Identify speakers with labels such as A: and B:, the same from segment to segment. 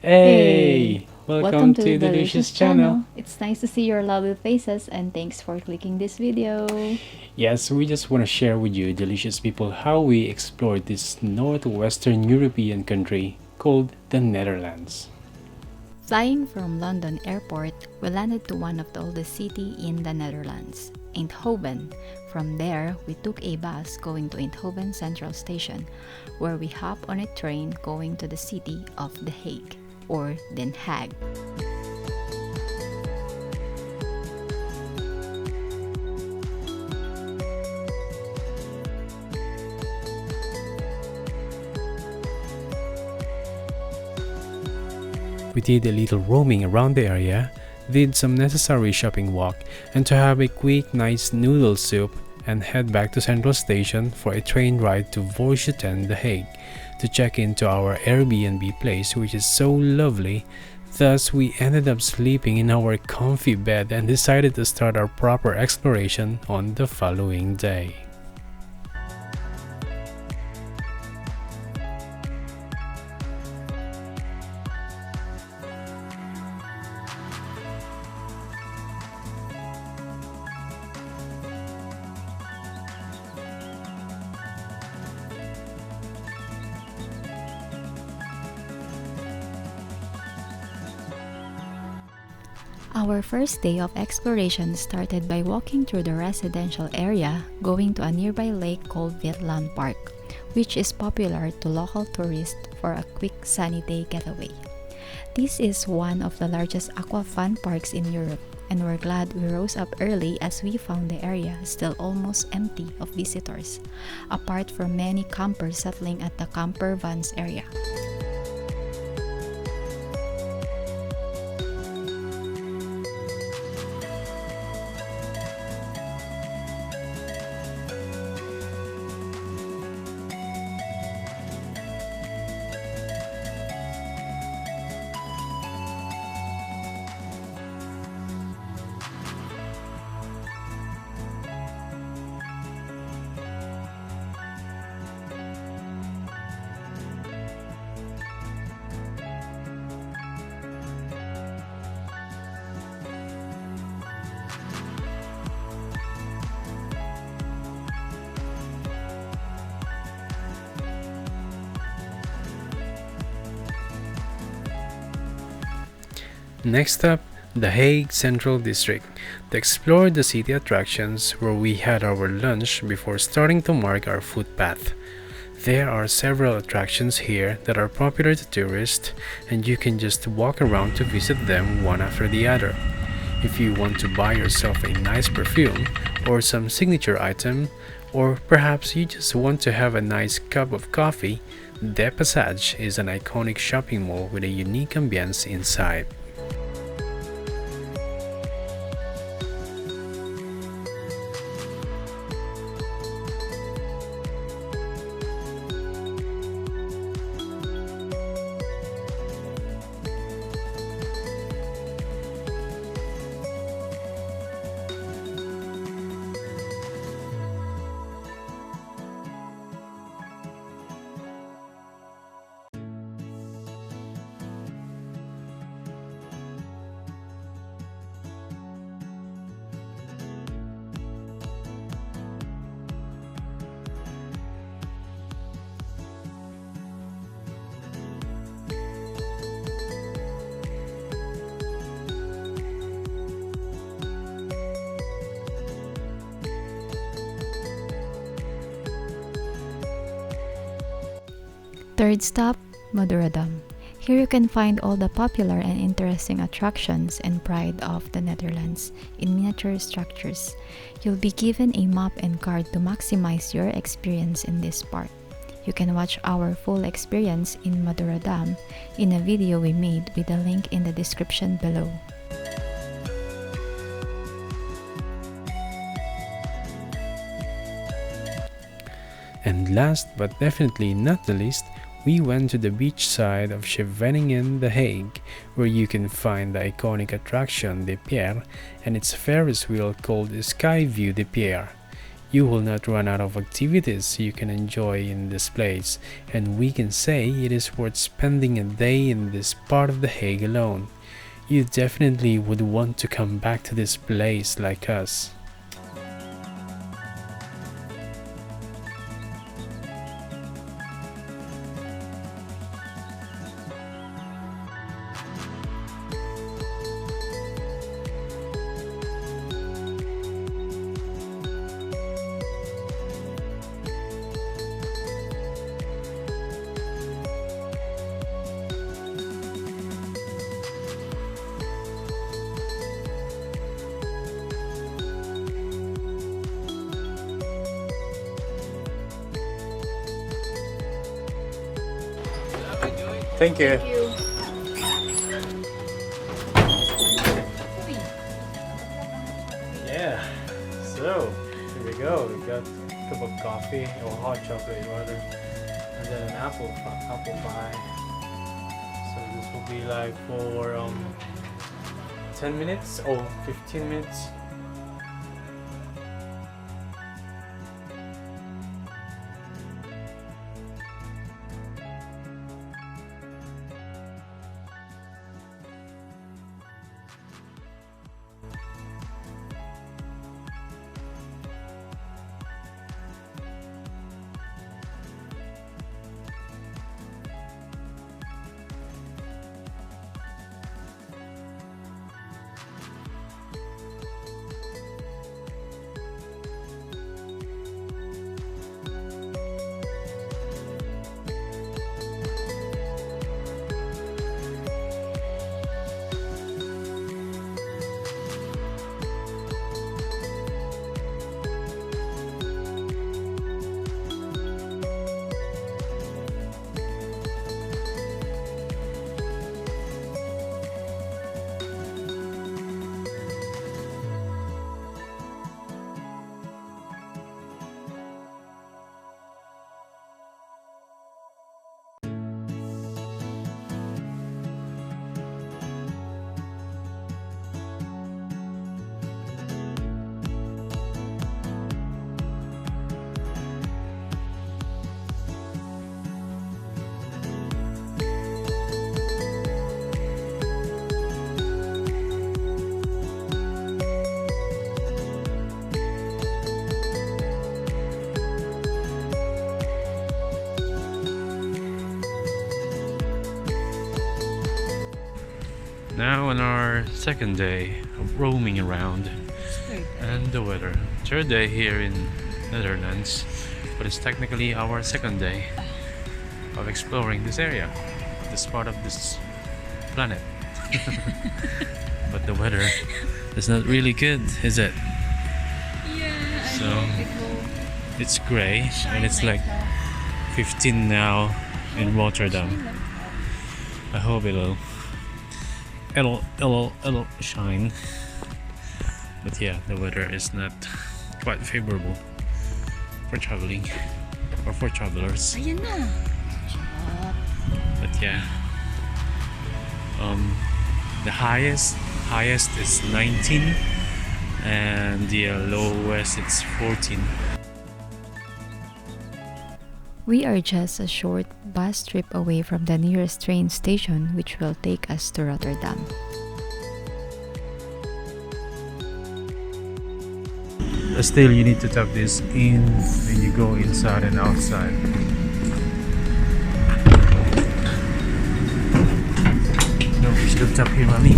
A: Hey!
B: Welcome
A: Welcome
B: to
A: to
B: the
A: TheLucios
B: Lucious
A: channel.
B: channel. It's nice to see your lovely faces and thanks for clicking this video.
A: Yes, we just want to share with you, delicious people, how we explored this northwestern European country called the Netherlands.
B: Flying from London Airport, we landed to one of the oldest city in the Netherlands, Eindhoven. From there, we took a bus going to Eindhoven Central Station, where we hopped on a train going to the city of The Hague, or Den Haag.
A: We did a little roaming around the area, did some necessary shopping walk, and to have a quick nice noodle soup and head back to Central Station for a train ride to Voorschoten, The Hague, to check into our Airbnb place, which is so lovely. Thus, we ended up sleeping in our comfy bed and decided to start our proper exploration on the following day.
B: Our first day of exploration started by walking through the residential area, going to a nearby lake called Witland Park, which is popular to local tourists for a quick sunny day getaway. This is one of the largest aqua fun parks in Europe, and we're glad we rose up early as we found the area still almost empty of visitors, apart from many campers settling at the camper vans area.
A: Next up, the Hague Central District, to explore the city attractions where we had our lunch before starting to mark our footpath. There are several attractions here that are popular to tourists, and you can just walk around to visit them one after the other. If you want to buy yourself a nice perfume or some signature item, or perhaps you just want to have a nice cup of coffee, The Passage is an iconic shopping mall with a unique ambience inside.
B: Third stop, MADURODAM. Here you can find all the popular and interesting attractions and pride of the Netherlands in miniature structures. You'll be given a map and card to maximize your experience in this park. You can watch our full experience in MADURODAM in a video we made with a link in the description below.
A: And last but definitely not the least, we went to the beach side of Scheveningen, The Hague, where you can find the iconic attraction The Pier and its Ferris wheel called Skyview The Pier. You will not run out of activities you can enjoy in this place, and we can say it is worth spending a day in this part of The Hague alone. You definitely would want to come back to this place like us. Thank you. Yeah, so here we go. We got a cup of coffee or hot chocolate rather, and then an apple pie. So this will be like for 10 minutes or 15 minutes. Now on our second day of roaming around and the weather. Third day here in Netherlands, but it's technically our second day of exploring this area, this part of this planet. But the weather is not really good, is it?
B: Yeah.
A: So it's grey and it's like 15 now in Rotterdam. I hope it'll shine. But yeah, the weather is not quite favorable for traveling or for travelers.
B: Ayan na.
A: But yeah, the highest is 19 and the lowest it's 14.
B: We are just a short bus trip away from the nearest train station, which will take us to Rotterdam.
A: Still, you need to tap this in when you go inside and outside. No, we should have tapped here, mommy.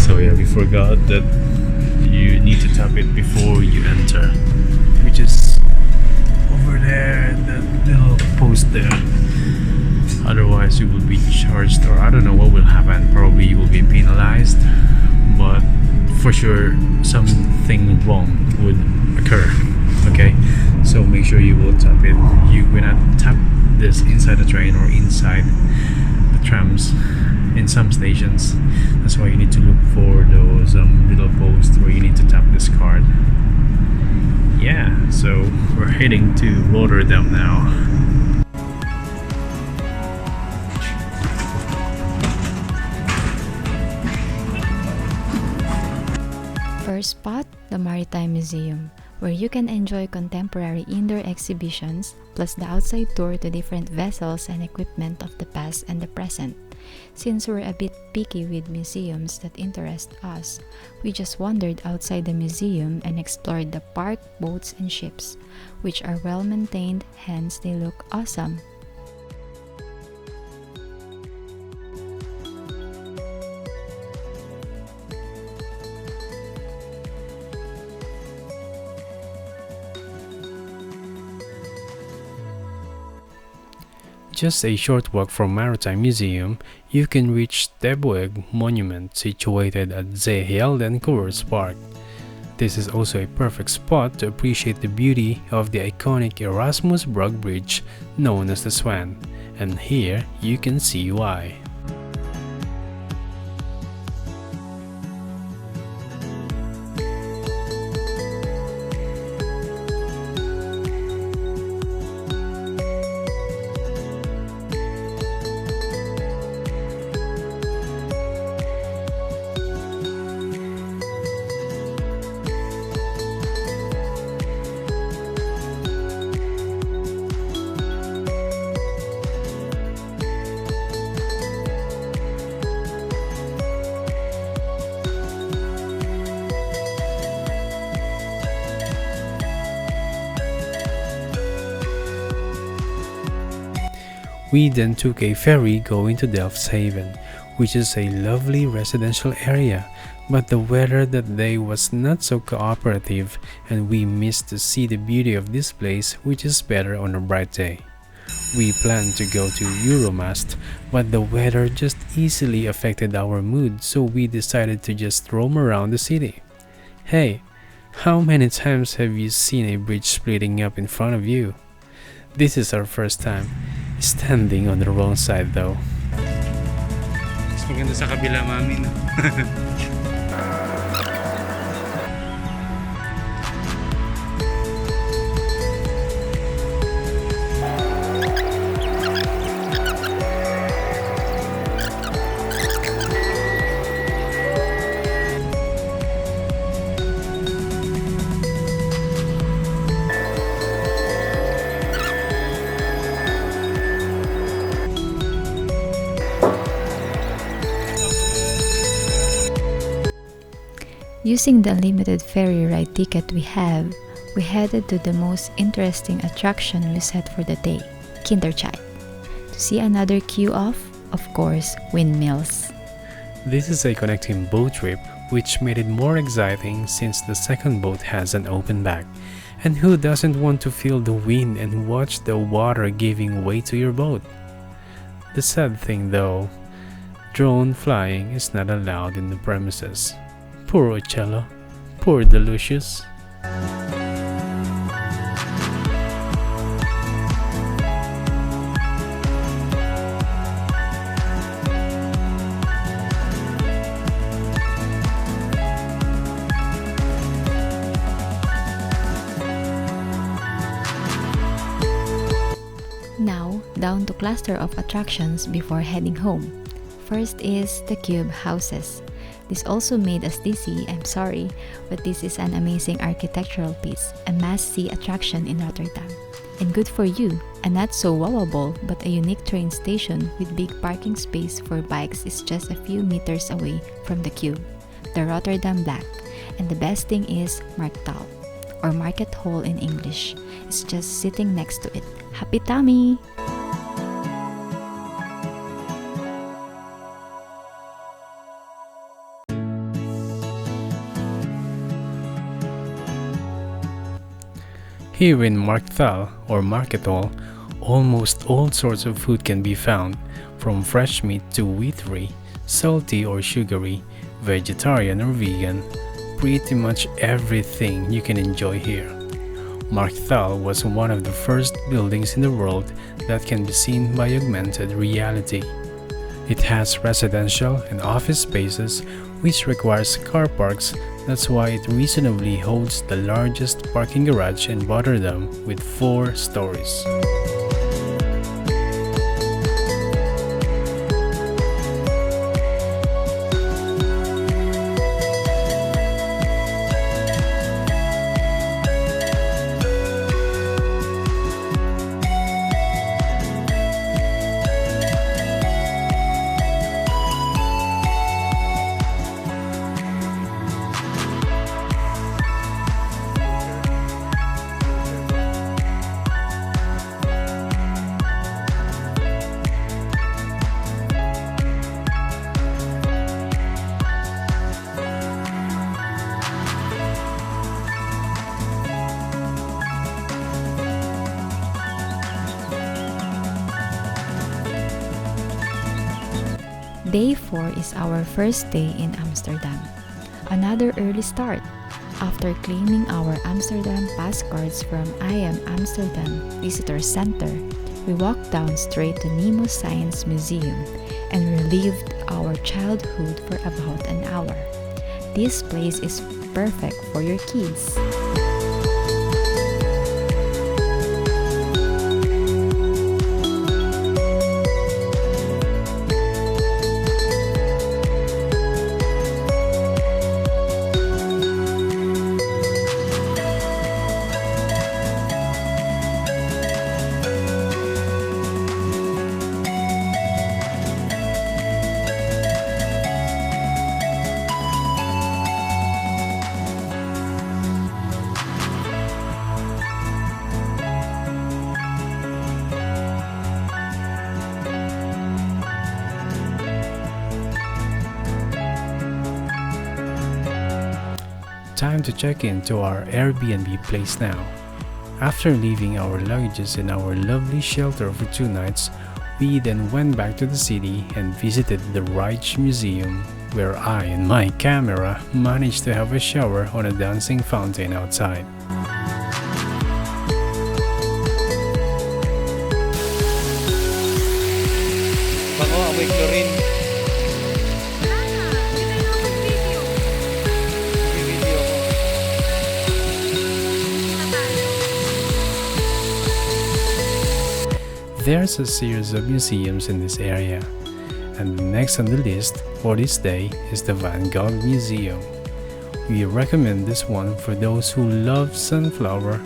A: So yeah, we forgot that you need to tap it before you enter, which is over there, that little post there. Otherwise you will be charged, or I don't know what will happen. Probably you will be penalized, but for sure something wrong would occur. Okay, so make sure you will tap it. You will not tap this inside the train or inside the trams in some stations. That's why you need to look for those little posts where you need to tap this card. Yeah, so we're heading to Rotterdam now.
B: first spot, the Maritime Museum, where you can enjoy contemporary indoor exhibitions plus the outside tour to different vessels and equipment of the past and the present. Since we're a bit picky with museums that interest us, we just wandered outside the museum and explored the park, boats, and ships, which are well maintained, hence they look awesome.
A: Just a short walk from Maritime Museum, you can reach Thehague Monument situated at Zeeheldenkoers Park. This is also a perfect spot to appreciate the beauty of the iconic Erasmus Brug Bridge known as the Swan, and here you can see why. We then took a ferry going to Delfshaven, which is a lovely residential area, but the weather that day was not so cooperative and we missed to see the beauty of this place, which is better on a bright day. We planned to go to Euromast, but the weather just easily affected our mood, so we decided to just roam around the city. Hey, how many times have you seen a bridge splitting up in front of you? This is our first time, standing on the wrong side though.
C: Mas maganda sa kabila, mami, no?
B: Using the limited ferry ride ticket we have, we headed to the most interesting attraction we set for the day, Kinderdijk. To see another queue of course, windmills.
A: This is a connecting boat trip which made it more exciting since the second boat has an open back. And who doesn't want to feel the wind and watch the water giving way to your boat? The sad thing though, drone flying is not allowed in the premises. Poor Ocello, poor TheLucios.
B: Now, down to cluster of attractions before heading home. First is the cube houses. This also made us dizzy, I'm sorry, but this is an amazing architectural piece, a must-see attraction in Rotterdam. And good for you, a not so wowable but a unique train station with big parking space for bikes is just a few meters away from the cube, the Rotterdam Black. And the best thing is Markthal, or Market Hall in English. It's just sitting next to it. Happy tummy!
A: Here in Markthal or Market Hall, almost all sorts of food can be found, from fresh meat to wheat-free, salty or sugary, vegetarian or vegan, pretty much everything you can enjoy here. Markthal was one of the first buildings in the world that can be seen by augmented reality. It has residential and office spaces which requires car parks. That's why it reasonably holds the largest parking garage in Rotterdam with 4 stories.
B: Day 4 is our first day in Amsterdam. Another early start. After claiming our Amsterdam pass cards from IM Amsterdam Visitor Center, we walked down straight to Nemo Science Museum and relived our childhood for about an hour. This place is perfect for your kids.
A: Time to check into our Airbnb place now. After leaving our luggages in our lovely shelter for 2 nights, we then went back to the city and visited the Reich Museum, where I and my camera managed to have a shower on a dancing fountain outside.
C: Bango, amoy chlorine. Video ko.
A: There's a series of museums in this area, and next on the list for this day is the Van Gogh Museum. We recommend this one for those who love sunflower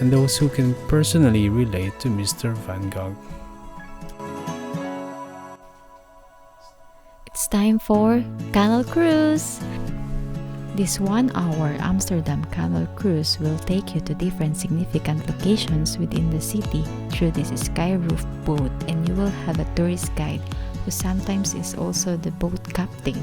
A: and those who can personally relate to Mr. Van Gogh.
B: It's time for Canal Cruise! This 1-hour Amsterdam Canal Cruise will take you to different significant locations within the city through this sky roof boat, and you will have a tourist guide who sometimes is also the boat captain.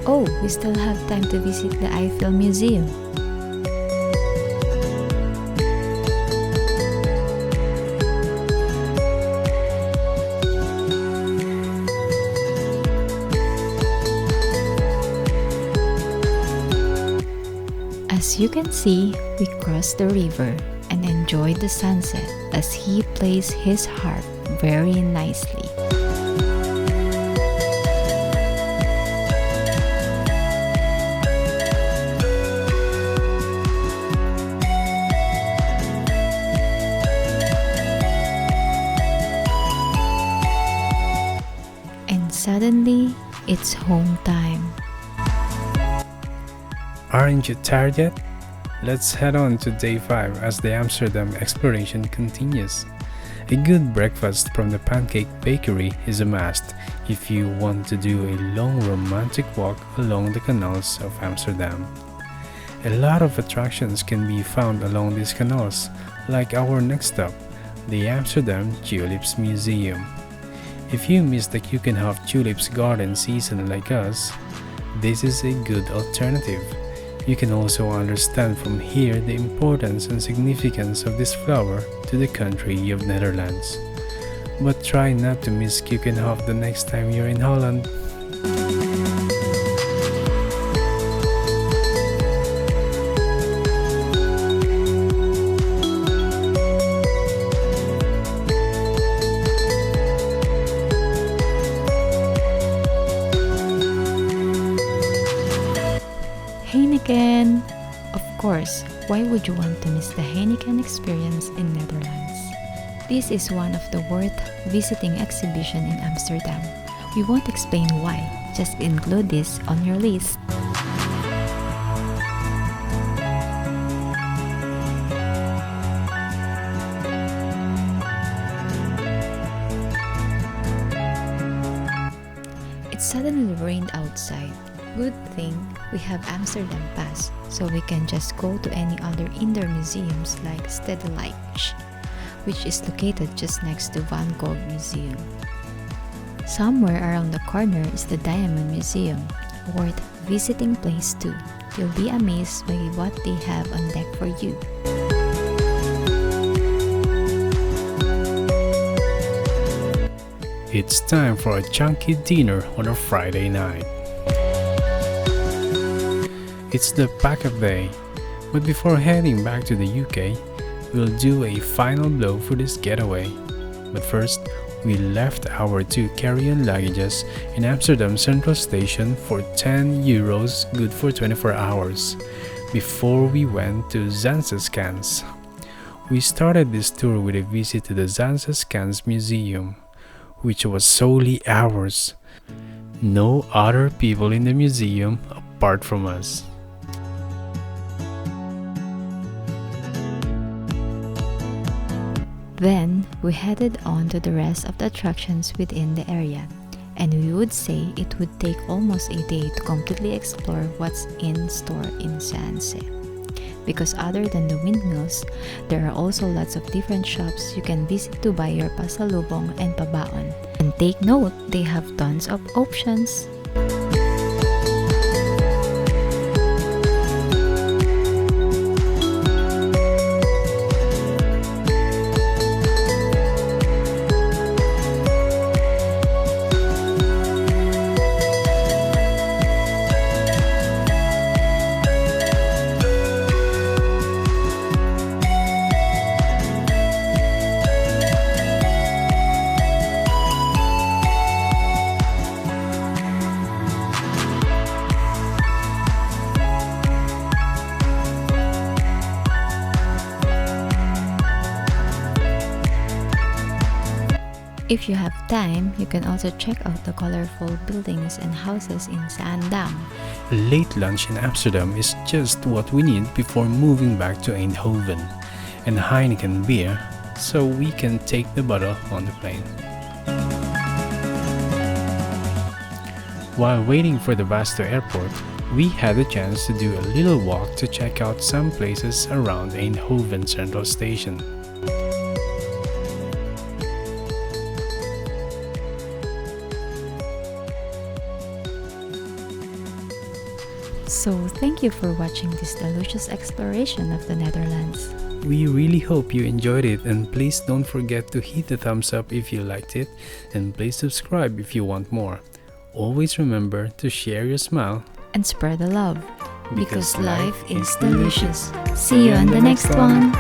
B: Oh, we still have time to visit the Eiffel Museum. As you can see, we crossed the river and enjoyed the sunset as he plays his harp very nicely. And suddenly, it's home time.
A: Aren't you tired yet? Let's head on to day 5 as the Amsterdam exploration continues. A good breakfast from the Pancake Bakery is a must if you want to do a long romantic walk along the canals of Amsterdam. A lot of attractions can be found along these canals, like our next stop, the Amsterdam Tulips Museum. If you miss the Keukenhof Tulips garden season like us, this is a good alternative. You can also understand from here the importance and significance of this flower to the country of Netherlands. But try not to miss Keukenhof the next time you're in Holland.
B: Heineken! Of course, why would you want to miss the Heineken experience in Netherlands? This is one of the worth visiting exhibition in Amsterdam. We won't explain why, just include this on your list. It suddenly rained outside. Good thing we have Amsterdam Pass, so we can just go to any other indoor museums like TheLucios, which is located just next to Van Gogh Museum. Somewhere around the corner is the Diamond Museum, worth visiting place too. You'll be amazed by what they have on deck for you.
A: It's time for a chunky dinner on a Friday night. It's the pack-up day, but before heading back to the UK, we'll do a final blow for this getaway. But first, we left our 2 carry-on luggages in Amsterdam Central Station for €10, good for 24 hours, before we went to Zaanse Schans. We started this tour with a visit to the Zaanse Schans Museum, which was solely ours. No other people in the museum apart from us.
B: Then, we headed on to the rest of the attractions within the area, and we would say it would take almost a day to completely explore what's in store in Zaanse. Because other than the windmills, there are also lots of different shops you can visit to buy your pasalubong and pabaon. And take note, they have tons of options. If you have time, you can also check out the colorful buildings and houses in Zaandam.
A: Late lunch in Amsterdam is just what we need before moving back to Eindhoven, and Heineken beer, so we can take the bottle on the plane. While waiting for the bus to airport, we had a chance to do a little walk to check out some places around Eindhoven Central Station.
B: So, thank you for watching this delicious exploration of the Netherlands.
A: We really hope you enjoyed it, and please don't forget to hit the thumbs up if you liked it, and please subscribe if you want more. Always remember to share your smile
B: And spread the love. Because life is delicious. See you on the next one.